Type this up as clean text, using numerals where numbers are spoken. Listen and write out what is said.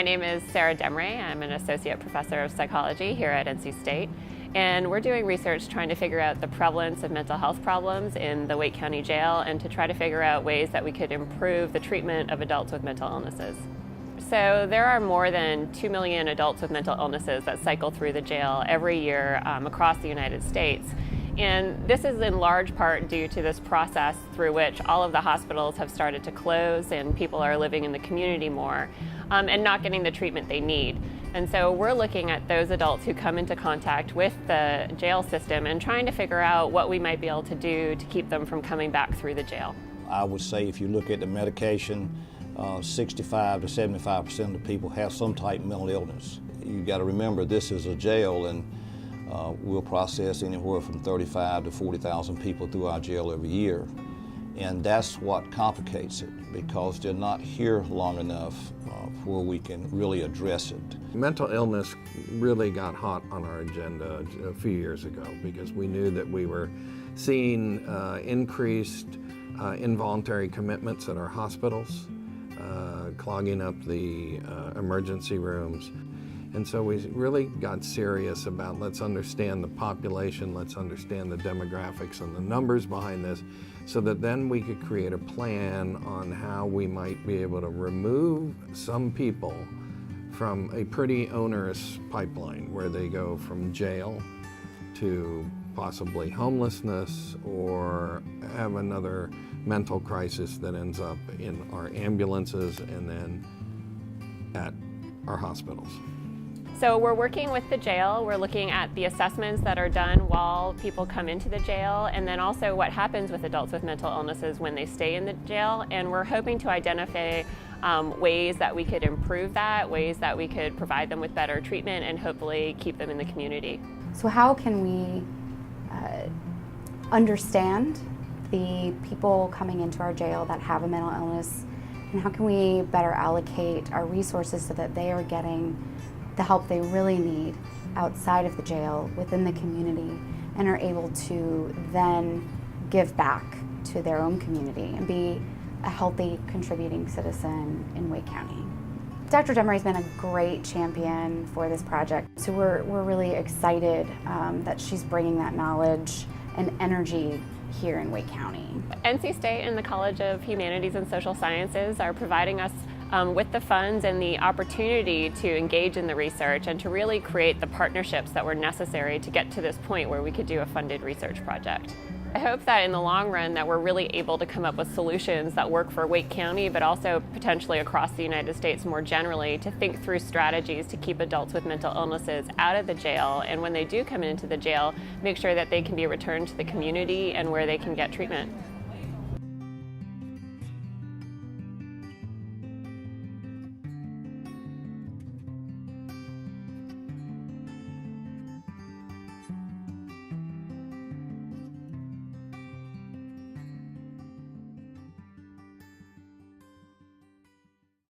name is Sarah Desmarais. I'm an associate professor of psychology here at NC State, and we're doing research trying to figure out the prevalence of mental health problems in the Wake County Jail and to try to figure out ways that we could improve the treatment of adults with mental illnesses. So there are more than 2 million adults with mental illnesses that cycle through the jail every year across the United States. And this is in large part due to this process through which all of the hospitals have started to close and people are living in the community more and not getting the treatment they need. And so we're looking at those adults who come into contact with the jail system and trying to figure out what we might be able to do to keep them from coming back through the jail. I would say if you look at the medication, 65 to 75% of the people have some type of mental illness. You've got to remember this is a jail, and we'll process anywhere from 35 to 40,000 people through our jail every year. And that's what complicates it, because they're not here long enough where we can really address it. Mental illness really got hot on our agenda a few years ago because we knew that we were seeing increased involuntary commitments at our hospitals, clogging up the emergency rooms. And so we really got serious about let's understand the population, let's understand the demographics and the numbers behind this, so that then we could create a plan on how we might be able to remove some people from a pretty onerous pipeline where they go from jail to possibly homelessness or have another mental crisis that ends up in our ambulances and then at our hospitals. So we're working with the jail. We're looking at the assessments that are done while people come into the jail, and then also what happens with adults with mental illnesses when they stay in the jail. And we're hoping to identify ways that we could improve that, ways that we could provide them with better treatment and hopefully keep them in the community. So how can we understand the people coming into our jail that have a mental illness, and how can we better allocate our resources so that they are getting the help they really need outside of the jail, within the community, and are able to then give back to their own community and be a healthy, contributing citizen in Wake County. Dr. Desmarais has been a great champion for this project, so we're really excited that she's bringing that knowledge and energy here in Wake County. NC State and the College of Humanities and Social Sciences are providing us with the funds and the opportunity to engage in the research and to really create the partnerships that were necessary to get to this point where we could do a funded research project. I hope that in the long run that we're really able to come up with solutions that work for Wake County, but also potentially across the United States more generally, to think through strategies to keep adults with mental illnesses out of the jail, and when they do come into the jail, make sure that they can be returned to the community and where they can get treatment.